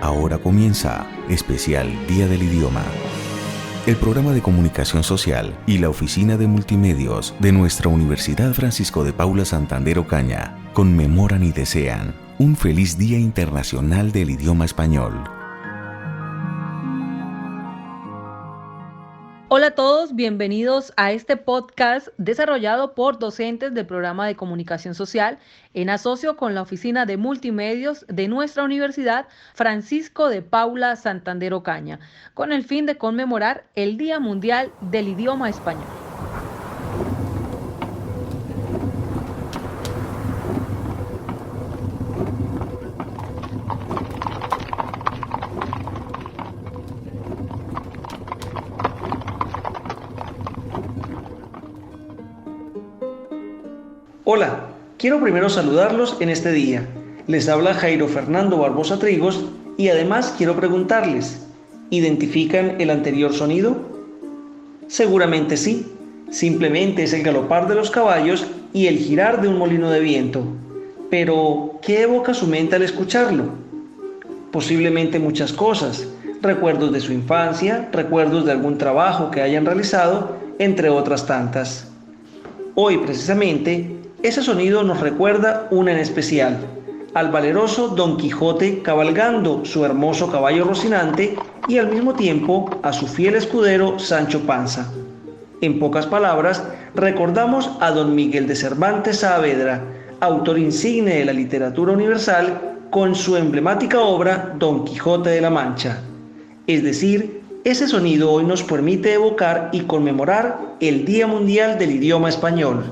Ahora comienza Especial Día del Idioma. El programa de comunicación social y la oficina de multimedios de nuestra Universidad Francisco de Paula Santander Ocaña conmemoran y desean un feliz Día Internacional del Idioma Español. Hola a todos, bienvenidos a este podcast desarrollado por docentes del programa de comunicación social en asocio con la oficina de multimedios de nuestra Universidad Francisco de Paula Santander Ocaña, con el fin de conmemorar el Día Mundial del Idioma Español. Hola, quiero primero saludarlos en este día. Les habla Jairo Fernando Barbosa Trigos y además quiero preguntarles, ¿identifican el anterior sonido? Seguramente sí, simplemente es el galopar de los caballos y el girar de un molino de viento. Pero, ¿qué evoca su mente al escucharlo? Posiblemente muchas cosas, recuerdos de su infancia, recuerdos de algún trabajo que hayan realizado, entre otras tantas. Hoy precisamente, ese sonido nos recuerda una en especial, al valeroso Don Quijote cabalgando su hermoso caballo Rocinante y al mismo tiempo a su fiel escudero Sancho Panza. En pocas palabras, recordamos a Don Miguel de Cervantes Saavedra, autor insigne de la literatura universal, con su emblemática obra Don Quijote de la Mancha. Es decir, ese sonido hoy nos permite evocar y conmemorar el Día Mundial del Idioma Español.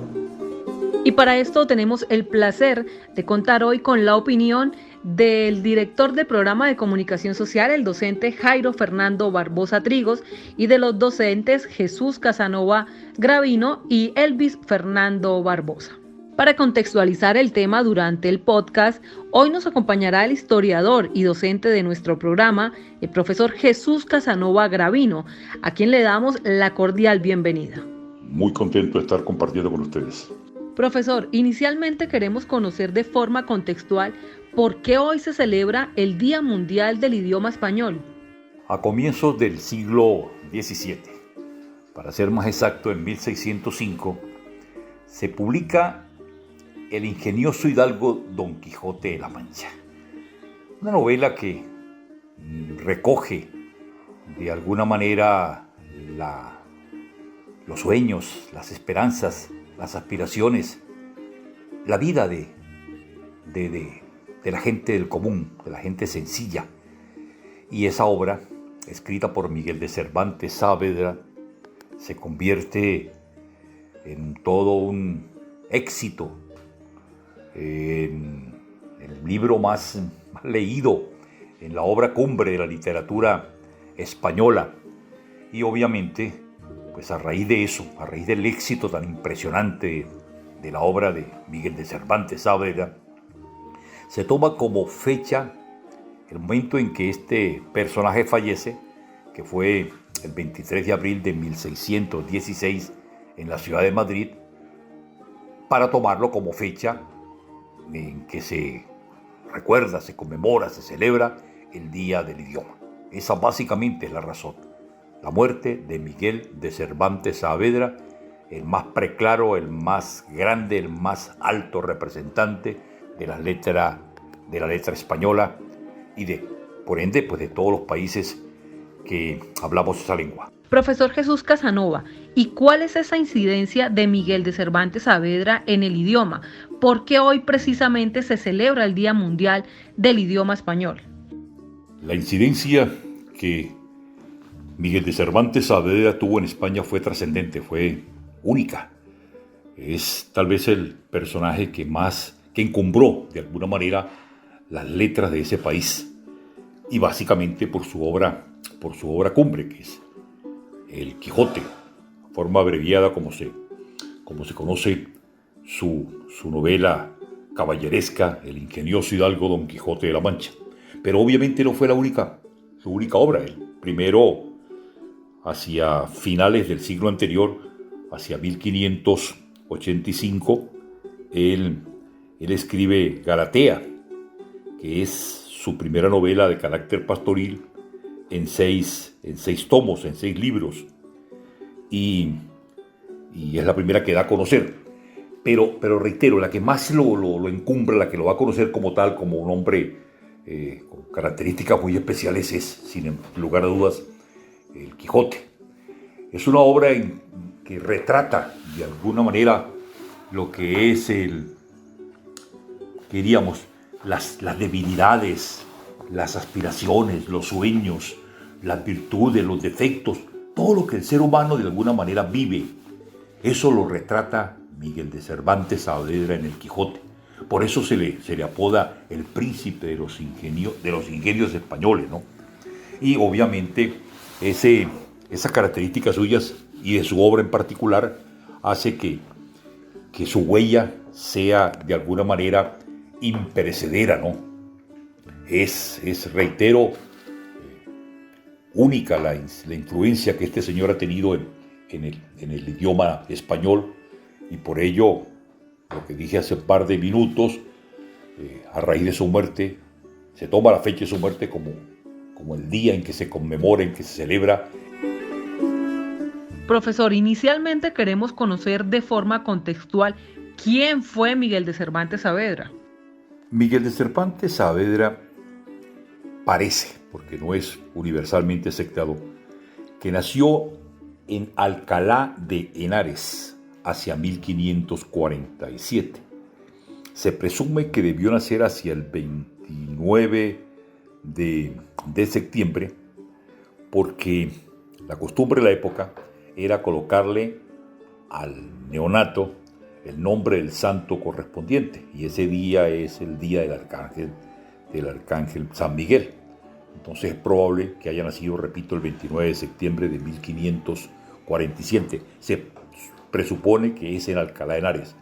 Y para esto tenemos el placer de contar hoy con la opinión del director del programa de comunicación social, el docente Jairo Fernando Barbosa Trigos, y de los docentes Jesús Casanova Gravino y Elvis Fernando Barbosa. Para contextualizar el tema durante el podcast, hoy nos acompañará el historiador y docente de nuestro programa, el profesor Jesús Casanova Gravino, a quien le damos la cordial bienvenida. Muy contento de estar compartiendo con ustedes. Profesor, inicialmente queremos conocer de forma contextual por qué hoy se celebra el Día Mundial del Idioma Español. A comienzos del siglo XVII, para ser más exacto, en 1605, se publica El ingenioso hidalgo Don Quijote de la Mancha, una novela que recoge de alguna manera los sueños, las esperanzas, las aspiraciones, la vida de la gente del común, de la gente sencilla. Y esa obra, escrita por Miguel de Cervantes Saavedra, se convierte en todo un éxito, en el libro más leído, en la obra cumbre de la literatura española. Y obviamente, pues a raíz de eso, a raíz del éxito tan impresionante de la obra de Miguel de Cervantes Saavedra, se toma como fecha el momento en que este personaje fallece, que fue el 23 de abril de 1616 en la ciudad de Madrid, para tomarlo como fecha en que se recuerda, se conmemora, se celebra el Día del Idioma. Esa básicamente es la razón. La muerte de Miguel de Cervantes Saavedra, el más preclaro, el más grande, el más alto representante de la letra española y por ende, pues de todos los países que hablamos esa lengua. Profesor Jesús Casanova, ¿y cuál es esa incidencia de Miguel de Cervantes Saavedra en el idioma? ¿Por qué hoy precisamente se celebra el Día Mundial del Idioma Español? La incidencia que Miguel de Cervantes Saavedra tuvo en España fue trascendente, fue única. Es tal vez el personaje que encumbró de alguna manera las letras de ese país, y básicamente por su obra cumbre, que es El Quijote, forma abreviada como se conoce su novela caballeresca, El ingenioso hidalgo Don Quijote de la Mancha. Pero obviamente no fue su única obra. El primero, hacia finales del siglo anterior, hacia 1585, él escribe Galatea, que es su primera novela de carácter pastoril en seis tomos, en 6 libros, y es la primera que da a conocer. Pero reitero, la que más lo encumbra, la que lo va a conocer como tal, como un hombre con características muy especiales, es, sin lugar a dudas, El Quijote. Es una obra que retrata de alguna manera lo que es las debilidades, las aspiraciones, los sueños, las virtudes, los defectos, todo lo que el ser humano de alguna manera vive. Eso lo retrata Miguel de Cervantes Saavedra en El Quijote. Por eso se le apoda el príncipe de los ingenios españoles, ¿no? Y obviamente esas características suyas y de su obra en particular hace que su huella sea de alguna manera imperecedera, ¿no? Es reitero, única la influencia que este señor ha tenido en el idioma español, y por ello, lo que dije hace un par de minutos, a raíz de su muerte, se toma la fecha de su muerte como el día en que se conmemora, en que se celebra. Profesor, inicialmente queremos conocer de forma contextual quién fue Miguel de Cervantes Saavedra. Miguel de Cervantes Saavedra parece, porque no es universalmente aceptado, que nació en Alcalá de Henares hacia 1547. Se presume que debió nacer hacia el 29 de septiembre, porque la costumbre de la época era colocarle al neonato el nombre del santo correspondiente, y ese día es el día del arcángel San Miguel. Entonces es probable que haya nacido, repito, el 29 de septiembre de 1547. Se presupone que es en Alcalá de Henares,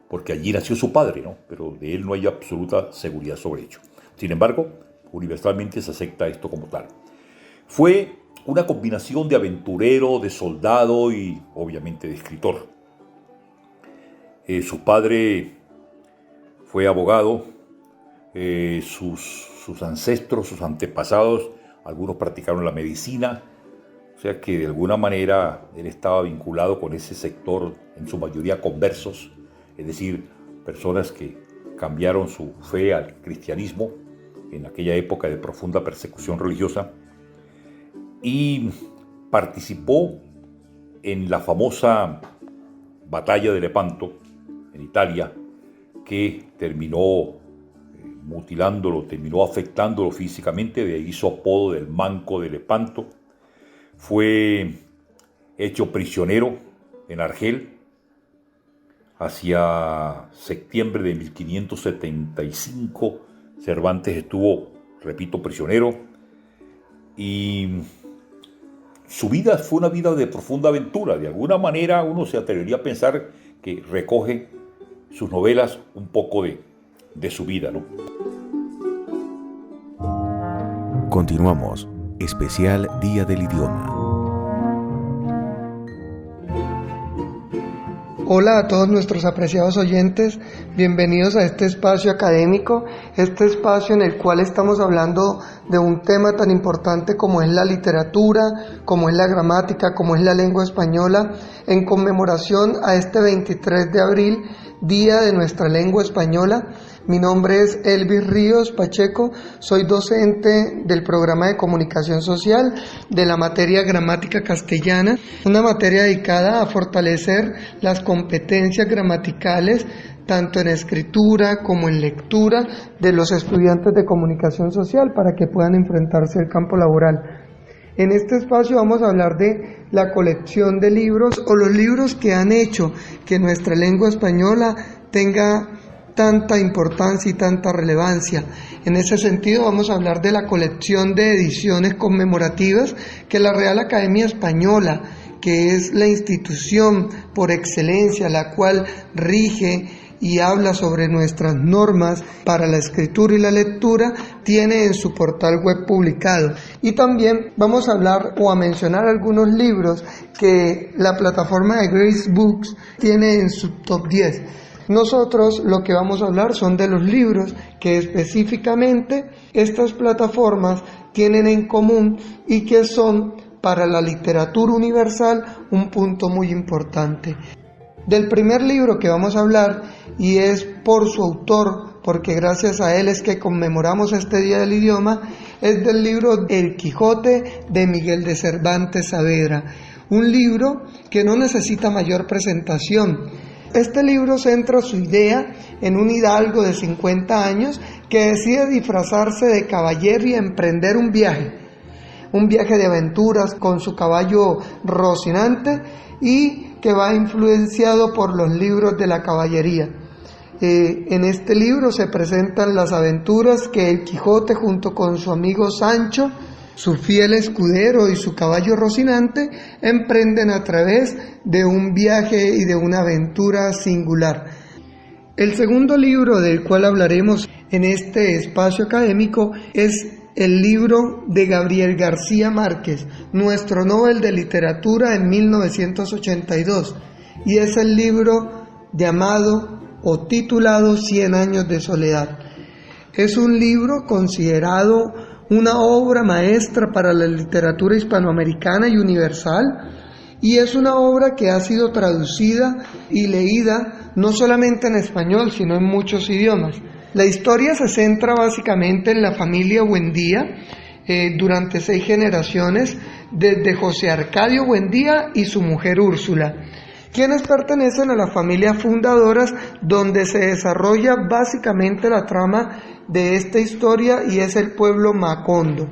porque allí nació su padre, ¿no? Pero de él no hay absoluta seguridad sobre ello. Sin embargo, universalmente se acepta esto como tal. Fue una combinación de aventurero, de soldado y obviamente de escritor. Su padre fue abogado, sus ancestros, sus antepasados, algunos practicaron la medicina, o sea que de alguna manera él estaba vinculado con ese sector, en su mayoría conversos, es decir, personas que cambiaron su fe al cristianismo en aquella época de profunda persecución religiosa, y participó en la famosa batalla de Lepanto, en Italia, que terminó mutilándolo, terminó afectándolo físicamente, de ahí su apodo del Manco de Lepanto. Fue hecho prisionero en Argel hacia septiembre de 1575. Cervantes estuvo, repito, prisionero, y su vida fue una vida de profunda aventura. De alguna manera uno se atrevería a pensar que recoge sus novelas un poco de su vida, ¿no? Continuamos. Especial Día del Idioma. Hola a todos nuestros apreciados oyentes, bienvenidos a este espacio académico, este espacio en el cual estamos hablando de un tema tan importante como es la literatura, como es la gramática, como es la lengua española, en conmemoración a este 23 de abril, Día de nuestra Lengua Española. Mi nombre es Elvis Ríos Pacheco, soy docente del programa de comunicación social de la materia gramática castellana, una materia dedicada a fortalecer las competencias gramaticales tanto en escritura como en lectura de los estudiantes de comunicación social para que puedan enfrentarse al campo laboral. En este espacio vamos a hablar de la colección de libros o los libros que han hecho que nuestra lengua española tenga tanta importancia y tanta relevancia. En ese sentido vamos a hablar de la colección de ediciones conmemorativas que la Real Academia Española, que es la institución por excelencia la cual rige y habla sobre nuestras normas para la escritura y la lectura, tiene en su portal web publicado. Y también vamos a hablar o a mencionar algunos libros que la plataforma de Grace Books tiene en su top 10. Nosotros lo que vamos a hablar son de los libros que específicamente estas plataformas tienen en común y que son para la literatura universal un punto muy importante. Del primer libro que vamos a hablar, y es por su autor, porque gracias a él es que conmemoramos este Día del Idioma, es del libro El Quijote de Miguel de Cervantes Saavedra, un libro que no necesita mayor presentación. Este libro centra su idea en un hidalgo de 50 años que decide disfrazarse de caballero y emprender un viaje de aventuras con su caballo Rocinante y que va influenciado por los libros de la caballería. En este libro se presentan las aventuras que el Quijote junto con su amigo Sancho, su fiel escudero y su caballo Rocinante emprenden a través de un viaje y de una aventura singular. El segundo libro del cual hablaremos en este espacio académico es el libro de Gabriel García Márquez, nuestro Nobel de Literatura en 1982, y es el libro llamado o titulado 100 años de soledad. Es un libro considerado una obra maestra para la literatura hispanoamericana y universal, y es una obra que ha sido traducida y leída no solamente en español, sino en muchos idiomas. La historia se centra básicamente en la familia Buendía durante 6 generaciones, desde José Arcadio Buendía y su mujer Úrsula, quienes pertenecen a las familias fundadoras, donde se desarrolla básicamente la trama de esta historia y es el pueblo Macondo.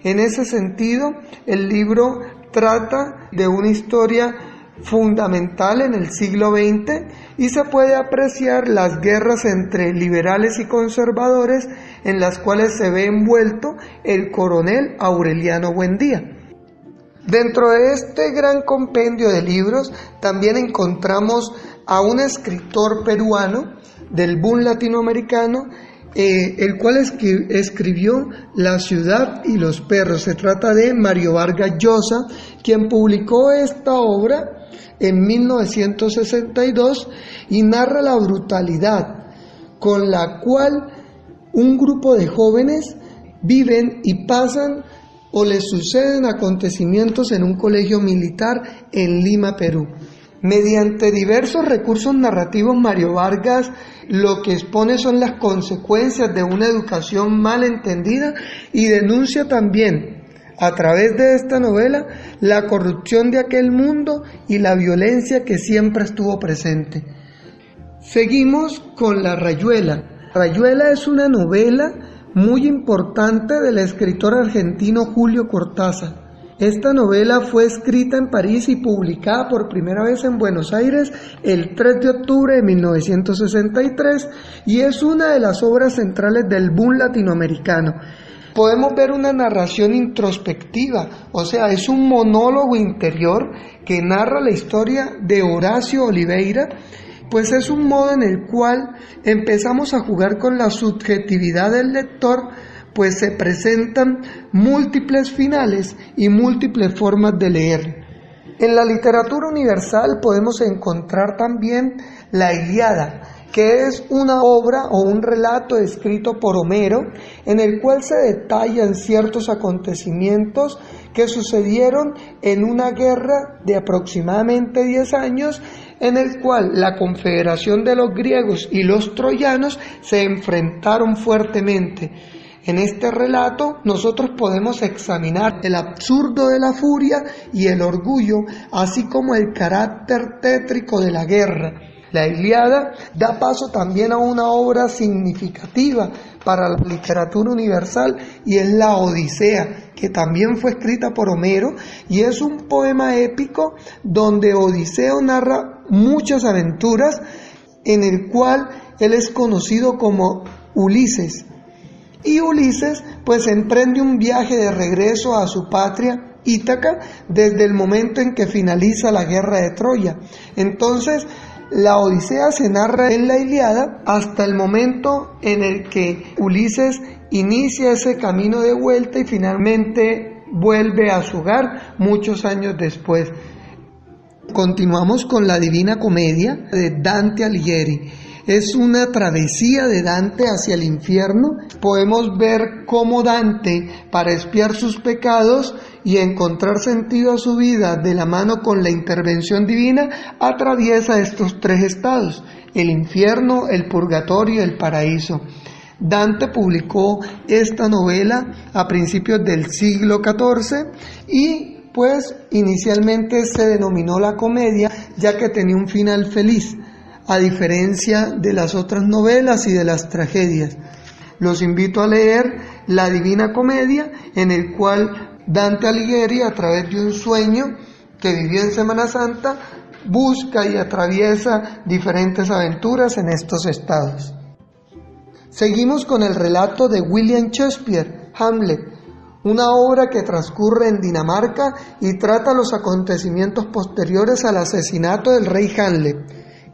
En ese sentido, el libro trata de una historia fundamental en el siglo XX y se puede apreciar las guerras entre liberales y conservadores en las cuales se ve envuelto el coronel Aureliano Buendía. Dentro de este gran compendio de libros también encontramos a un escritor peruano del boom latinoamericano, el cual escribió La ciudad y los perros. Se trata de Mario Vargas Llosa, quien publicó esta obra en 1962 y narra la brutalidad con la cual un grupo de jóvenes viven y pasan o les suceden acontecimientos en un colegio militar en Lima, Perú. Mediante diversos recursos narrativos, Mario Vargas lo que expone son las consecuencias de una educación mal entendida y denuncia también, a través de esta novela, la corrupción de aquel mundo y la violencia que siempre estuvo presente. Seguimos con La Rayuela. Rayuela es una novela muy importante del escritor argentino Julio Cortázar. Esta novela fue escrita en París y publicada por primera vez en Buenos Aires el 3 de octubre de 1963 y es una de las obras centrales del boom latinoamericano. Podemos ver una narración introspectiva, o sea, es un monólogo interior que narra la historia de Horacio Oliveira, pues es un modo en el cual empezamos a jugar con la subjetividad del lector, pues se presentan múltiples finales y múltiples formas de leer. En la literatura universal podemos encontrar también la Ilíada, que es una obra o un relato escrito por Homero, en el cual se detallan ciertos acontecimientos que sucedieron en una guerra de aproximadamente 10 años, en el cual la confederación de los griegos y los troyanos se enfrentaron fuertemente. En este relato nosotros podemos examinar el absurdo de la furia y el orgullo, así como el carácter tétrico de la guerra. La Ilíada da paso también a una obra significativa para la literatura universal y es la Odisea, que también fue escrita por Homero y es un poema épico donde Odiseo narra muchas aventuras, en el cual él es conocido como Ulises. Y Ulises pues emprende un viaje de regreso a su patria Ítaca desde el momento en que finaliza la guerra de Troya. Entonces la Odisea se narra en la Ilíada hasta el momento en el que Ulises inicia ese camino de vuelta y finalmente vuelve a su hogar muchos años después. Continuamos con la Divina Comedia de Dante Alighieri. es una travesía de Dante hacia el infierno. Podemos ver cómo Dante, para expiar sus pecados y encontrar sentido a su vida de la mano con la intervención divina, atraviesa estos tres estados: el infierno, el purgatorio y el paraíso. Dante publicó esta novela a principios del siglo XIV y pues inicialmente se denominó la comedia, ya que tenía un final feliz, a diferencia de las otras novelas y de las tragedias. Los invito a leer La Divina Comedia, en el cual Dante Alighieri, a través de un sueño que vivió en Semana Santa, busca y atraviesa diferentes aventuras en estos estados. Seguimos con el relato de William Shakespeare, Hamlet, una obra que transcurre en Dinamarca y trata los acontecimientos posteriores al asesinato del rey Hamlet,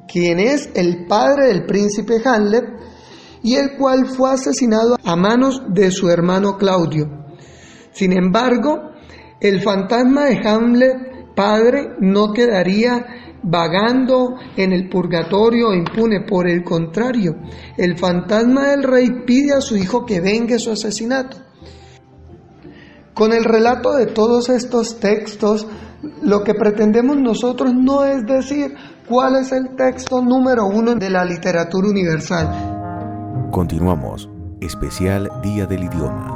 quien es el padre del príncipe Hamlet, y el cual fue asesinado a manos de su hermano Claudio. Sin embargo, el fantasma de Hamlet padre no quedaría vagando en el purgatorio impune. Por el contrario, el fantasma del rey pide a su hijo que vengue su asesinato. Con el relato de todos estos textos, lo que pretendemos nosotros no es decir cuál es el texto número 1 de la literatura universal. Continuamos. Especial Día del Idioma.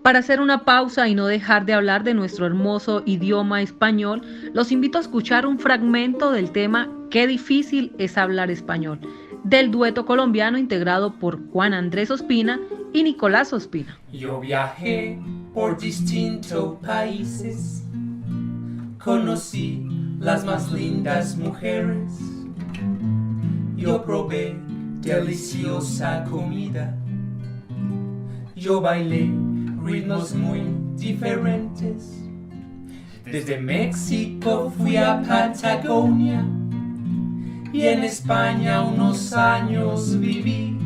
Para hacer una pausa y no dejar de hablar de nuestro hermoso idioma español, los invito a escuchar un fragmento del tema Qué difícil es hablar español, del dueto colombiano integrado por Juan Andrés Ospina y Nicolás Ospina. Yo viajé por distintos países, conocí las más lindas mujeres, yo probé deliciosa comida, yo bailé ritmos muy diferentes. Desde México fui a Patagonia y en España unos años viví.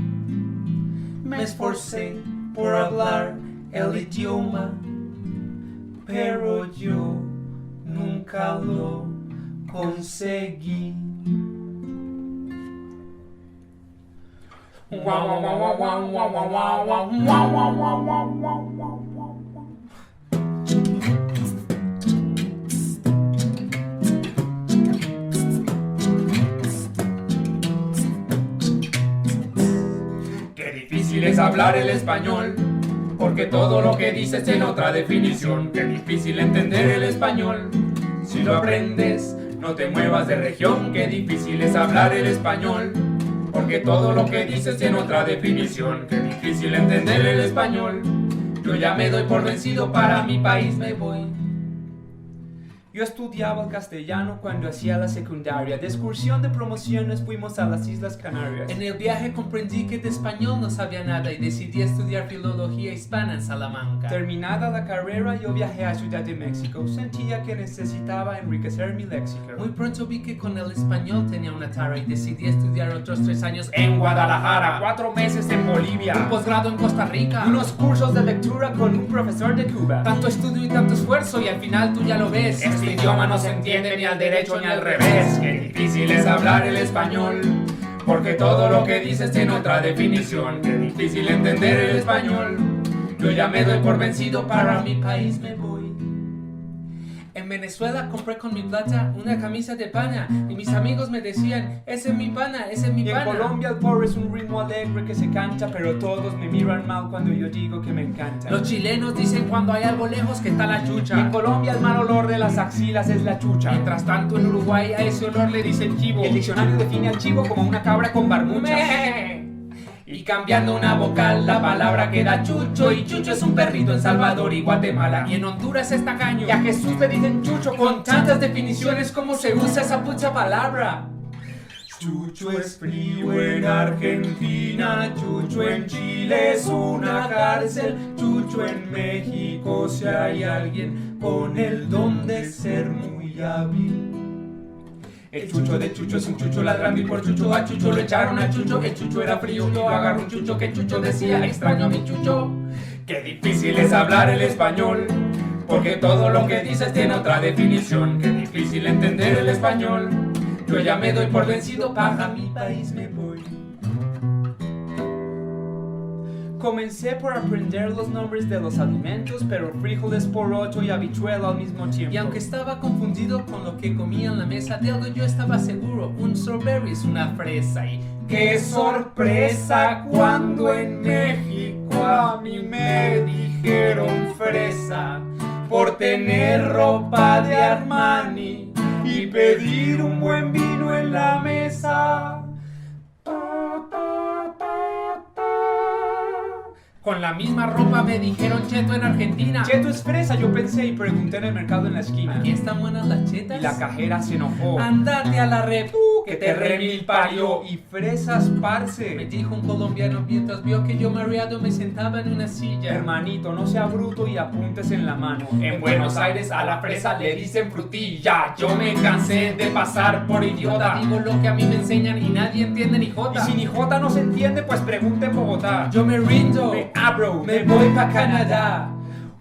Me esforcé por hablar el idioma, pero yo nunca lo conseguí. Qué difícil es hablar el español, porque todo lo que dices tiene otra definición. Qué difícil entender el español, si lo aprendes no te muevas de región. Qué difícil es hablar el español, porque todo lo que dices tiene otra definición. Qué difícil entender el español, yo ya me doy por vencido, para mi país me voy. Yo estudiaba el castellano cuando hacía la secundaria. De excursión de promociones fuimos a las Islas Canarias. En el viaje comprendí que de español no sabía nada y decidí estudiar filología hispana en Salamanca. Terminada la carrera, yo viajé a Ciudad de México. Sentía que necesitaba enriquecer mi léxico. Muy pronto vi que con el español tenía una tara y decidí estudiar otros 3 años en Guadalajara, 4 meses en Bolivia, un posgrado en Costa Rica, unos cursos de lectura con un profesor de Cuba. Tanto estudio y tanto esfuerzo y al final tú ya lo ves. Este idioma no se entiende ni al derecho ni al revés. Qué difícil es hablar el español, porque todo lo que dices tiene otra definición. Qué difícil entender el español, yo ya me doy por vencido, para mi país me voy. En Venezuela compré con mi plata una camisa de pana y mis amigos me decían, ese es mi pana, ese es mi pana. En Colombia el porro es un ritmo alegre que se canta, pero todos me miran mal cuando yo digo que me encanta. Los chilenos dicen cuando hay algo lejos que está la chucha. Y en Colombia el mal olor de las axilas es la chucha. Mientras tanto en Uruguay a ese olor le dicen chivo. Y el diccionario define al chivo como una cabra con barbucha. Y cambiando una vocal la palabra queda chucho, y chucho es un perrito en Salvador y Guatemala, y en Honduras es tacaño, y a Jesús le dicen chucho, con tantas definiciones como se usa esa pucha palabra. Chucho es frío en Argentina, chucho en Chile es una cárcel, chucho en México si hay alguien con el don de ser muy hábil. El chucho de Chucho es un chucho ladrando y por chucho a Chucho lo echaron a Chucho. El chucho era frío, lo agarró un chucho que Chucho decía, extraño a mi chucho. Qué difícil es hablar el español, porque todo lo que dices tiene otra definición. Qué difícil entender el español. Yo ya me doy por vencido, para mi país me voy. Comencé por aprender los nombres de los alimentos, pero frijoles, poroto y habichuela al mismo tiempo. Y aunque estaba confundido con lo que comía en la mesa de algo, yo estaba seguro, un strawberry es una fresa. Y ¡qué sorpresa cuando en México a mí me dijeron fresa! Por tener ropa de Armani y pedir un buen vino en la mesa. Con la misma ropa me dijeron cheto en Argentina. Cheto es fresa, yo pensé y pregunté en el mercado en la esquina. ¿Aquí están buenas las chetas? Y la cajera se enojó. Andate a la repu, que te remil parió. Y fresas, parce. Me dijo un colombiano mientras vio que yo mareado me sentaba en una silla. Hermanito, no sea bruto y apúntese en la mano. En Buenos Aires a la fresa le dicen frutilla. Yo me cansé de pasar por idiota. Digo lo que a mí me enseñan y nadie entiende ni jota. Y si ni jota no se entiende, pues pregunte en Bogotá. Yo me rindo, me voy pa' Canadá.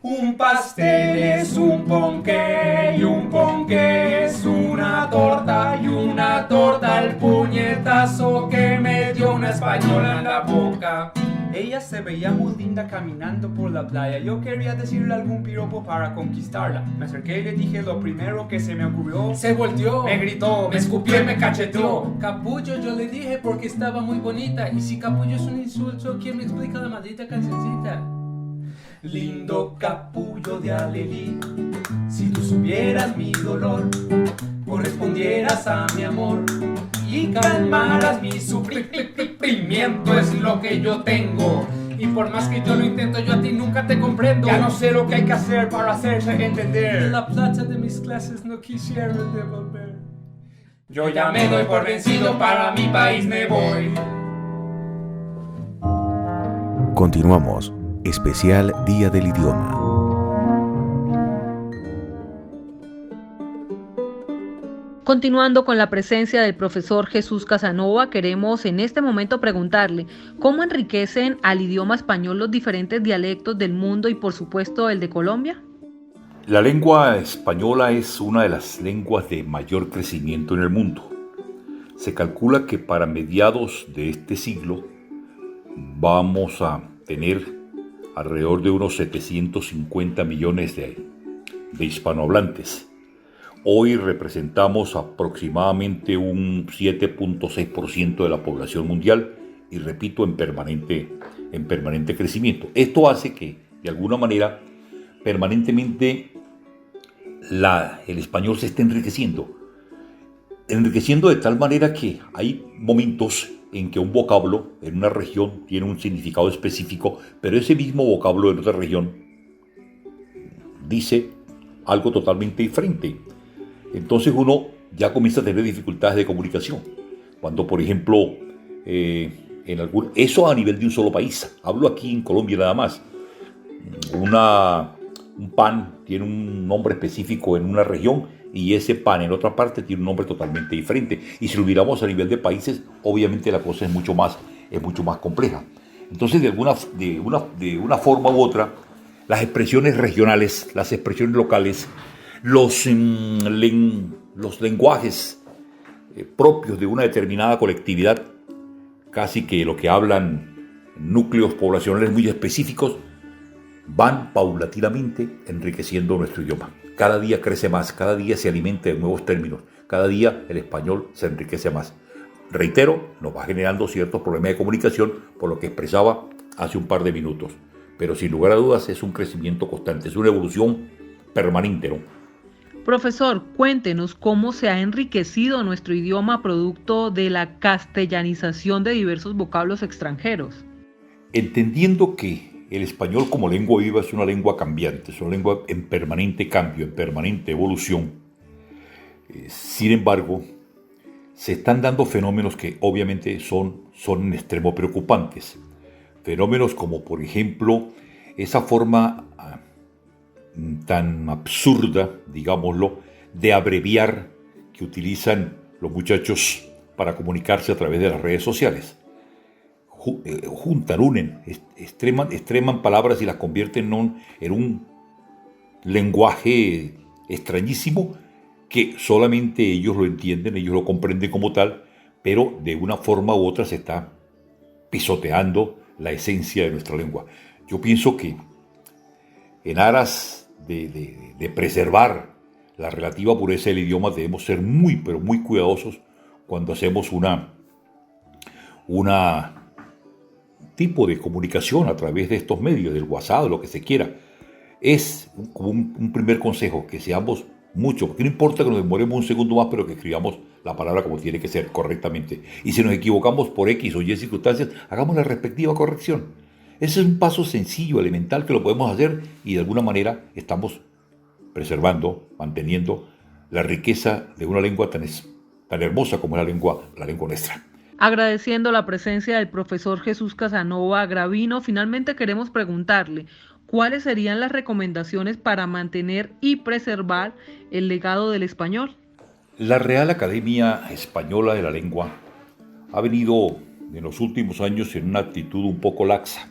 Un pastel es un ponqué y un ponqué es una torta y una torta el puñetazo que me dio una española en la boca. Ella se veía muy linda caminando por la playa. Yo quería decirle algún piropo para conquistarla. Me acerqué y le dije lo primero que se me ocurrió. Se volteó, me gritó, me escupió y me cacheteó. Capullo yo le dije porque estaba muy bonita. Y si capullo es un insulto, ¿quién me explica la maldita cancioncita? Lindo capullo de Alelí, si tú supieras mi dolor, correspondieras a mi amor y calmaras mi sufrimiento, es lo que yo tengo. Y por más que yo lo intento, yo a ti nunca te comprendo. Ya no sé lo que hay que hacer para hacerse entender. La plata de mis clases no quisieron devolver. Yo ya me doy por vencido, para mi país me voy. Continuamos. Especial Día del Idioma. Continuando con la presencia del profesor Jesús Casanova, queremos en este momento preguntarle cómo enriquecen al idioma español los diferentes dialectos del mundo y por supuesto el de Colombia. La lengua española es una de las lenguas de mayor crecimiento en el mundo. Se calcula que para mediados de este siglo vamos a tener alrededor de unos 750 millones de hispanohablantes. Hoy representamos aproximadamente un 7.6% de la población mundial y repito, en permanente crecimiento. Esto hace que, de alguna manera, permanentemente el español se esté enriqueciendo de tal manera que hay momentos en que un vocablo en una región tiene un significado específico, pero ese mismo vocablo en otra región dice algo totalmente diferente. Entonces uno ya comienza a tener dificultades de comunicación. Cuando, por ejemplo, eso a nivel de un solo país, hablo aquí en Colombia nada más, un pan tiene un nombre específico en una región y ese pan en otra parte tiene un nombre totalmente diferente. Y si lo miramos a nivel de países, obviamente la cosa es mucho más compleja. Entonces, de una forma u otra, las expresiones regionales, las expresiones locales, los lenguajes propios de una determinada colectividad, casi que lo que hablan núcleos poblacionales muy específicos, van paulatinamente enriqueciendo nuestro idioma. Cada día crece más, cada día se alimenta de nuevos términos, cada día el español se enriquece más. Reitero, nos va generando ciertos problemas de comunicación, por lo que expresaba hace un par de minutos. Pero sin lugar a dudas es un crecimiento constante, es una evolución permanente, ¿no? Profesor, cuéntenos cómo se ha enriquecido nuestro idioma producto de la castellanización de diversos vocablos extranjeros. Entendiendo que el español como lengua viva es una lengua cambiante, es una lengua en permanente cambio, en permanente evolución. Sin embargo, se están dando fenómenos que obviamente son en extremo preocupantes. Fenómenos como, por ejemplo, esa forma tan absurda, digámoslo, de abreviar que utilizan los muchachos para comunicarse a través de las redes sociales. Juntan, unen, extreman palabras y las convierten en un lenguaje extrañísimo que solamente ellos lo entienden, ellos lo comprenden como tal, pero de una forma u otra se está pisoteando la esencia de nuestra lengua. Yo pienso que en aras de preservar la relativa pureza del idioma debemos ser muy, pero muy cuidadosos cuando hacemos una tipo de comunicación a través de estos medios, del WhatsApp, lo que se quiera. Es como un primer consejo, que seamos mucho, porque no importa que nos demoremos un segundo más, pero que escribamos la palabra como tiene que ser correctamente. Y si nos equivocamos por X o Y circunstancias, hagamos la respectiva corrección. Ese es un paso sencillo, elemental, que lo podemos hacer y de alguna manera estamos preservando, manteniendo la riqueza de una lengua tan hermosa como es la lengua nuestra. Agradeciendo la presencia del profesor Jesús Casanova Gravino, finalmente queremos preguntarle cuáles serían las recomendaciones para mantener y preservar el legado del español. La Real Academia Española de la Lengua ha venido en los últimos años en una actitud un poco laxa.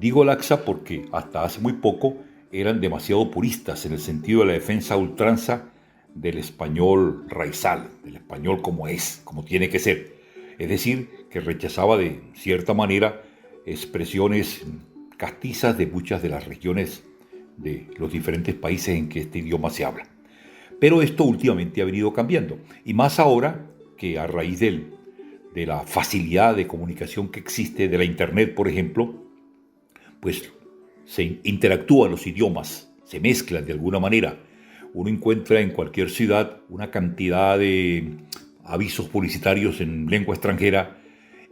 Digo laxa porque hasta hace muy poco eran demasiado puristas en el sentido de la defensa a ultranza del español raizal, del español como es, como tiene que ser. Es decir, que rechazaba de cierta manera expresiones castizas de muchas de las regiones de los diferentes países en que este idioma se habla. Pero esto últimamente ha venido cambiando, y más ahora que a raíz de la facilidad de comunicación que existe, de la internet, por ejemplo, pues se interactúan los idiomas, se mezclan de alguna manera. Uno encuentra en cualquier ciudad una cantidad de avisos publicitarios en lengua extranjera,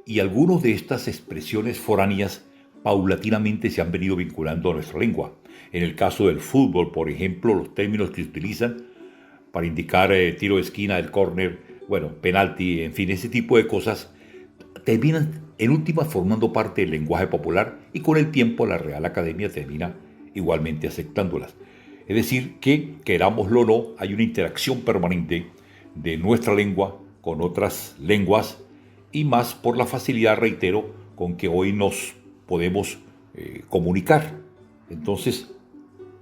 y algunas de estas expresiones foráneas paulatinamente se han venido vinculando a nuestra lengua. En el caso del fútbol, por ejemplo, los términos que se utilizan para indicar tiro de esquina, el córner, penalti, en fin, ese tipo de cosas terminan en última formando parte del lenguaje popular, y con el tiempo la Real Academia termina igualmente aceptándolas. Es decir, que querámoslo o no, hay una interacción permanente de nuestra lengua con otras lenguas, y más por la facilidad, reitero, con que hoy nos podemos comunicar. Entonces,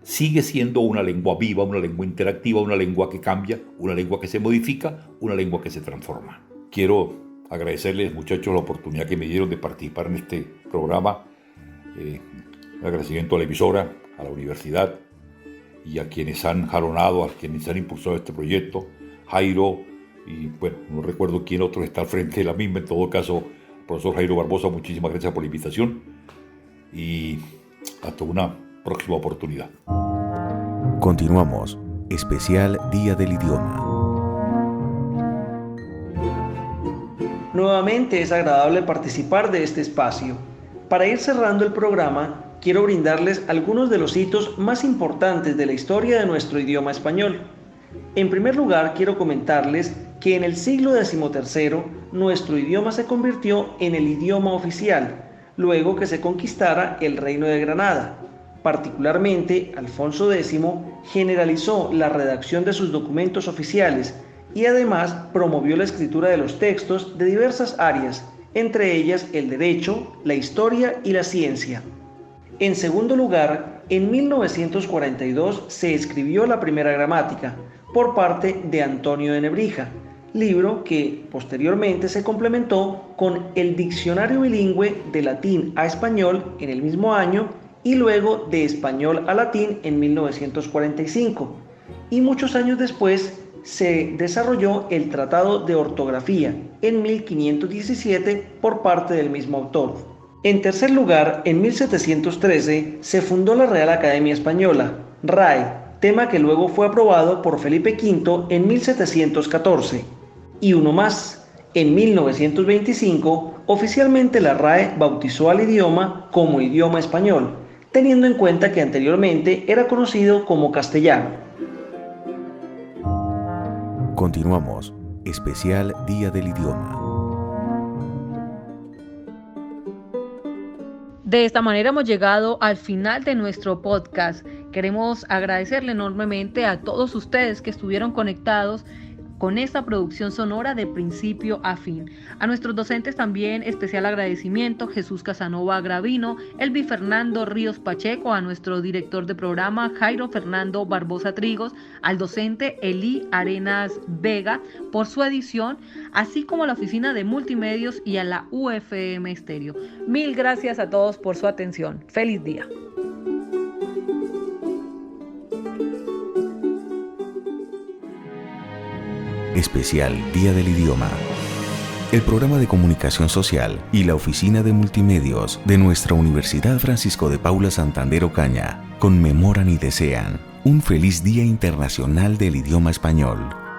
sigue siendo una lengua viva, una lengua interactiva, una lengua que cambia, una lengua que se modifica, una lengua que se transforma. Quiero agradecerles, muchachos, la oportunidad que me dieron de participar en este programa. Un agradecimiento a la emisora, a la universidad y a quienes han jalonado, a quienes han impulsado este proyecto, Jairo, y no recuerdo quién otro está al frente de la misma. En todo caso, profesor Jairo Barbosa, muchísimas gracias por la invitación y hasta una próxima oportunidad. Continuamos. Especial Día del Idioma. Nuevamente es agradable participar de este espacio. Para ir cerrando el programa, quiero brindarles algunos de los hitos más importantes de la historia de nuestro idioma español. En primer lugar, quiero comentarles que en el siglo XIII nuestro idioma se convirtió en el idioma oficial, luego que se conquistara el Reino de Granada. Particularmente, Alfonso X generalizó la redacción de sus documentos oficiales y además promovió la escritura de los textos de diversas áreas, entre ellas el derecho, la historia y la ciencia. En segundo lugar, en 1942 se escribió la primera gramática por parte de Antonio de Nebrija, libro que posteriormente se complementó con el Diccionario Bilingüe de Latín a Español en el mismo año y luego de Español a Latín en 1945. Y muchos años después se desarrolló el Tratado de Ortografía en 1517 por parte del mismo autor. En tercer lugar, en 1713 se fundó la Real Academia Española, RAE, tema que luego fue aprobado por Felipe V en 1714. Y uno más, en 1925, oficialmente la RAE bautizó al idioma como idioma español, teniendo en cuenta que anteriormente era conocido como castellano. Continuamos. Especial Día del Idioma. De esta manera hemos llegado al final de nuestro podcast. Queremos agradecerle enormemente a todos ustedes que estuvieron conectados con esta producción sonora de principio a fin. A nuestros docentes también especial agradecimiento: Jesús Casanova Gravino, Elvi Fernando Ríos Pacheco, a nuestro director de programa Jairo Fernando Barbosa Trigos, al docente Eli Arenas Vega por su edición, así como a la oficina de multimedios y a la UFM Estéreo. Mil gracias a todos por su atención. Feliz día. Especial Día del Idioma. El programa de comunicación social y la oficina de multimedios de nuestra Universidad Francisco de Paula Santander Ocaña conmemoran y desean un feliz Día Internacional del Idioma Español.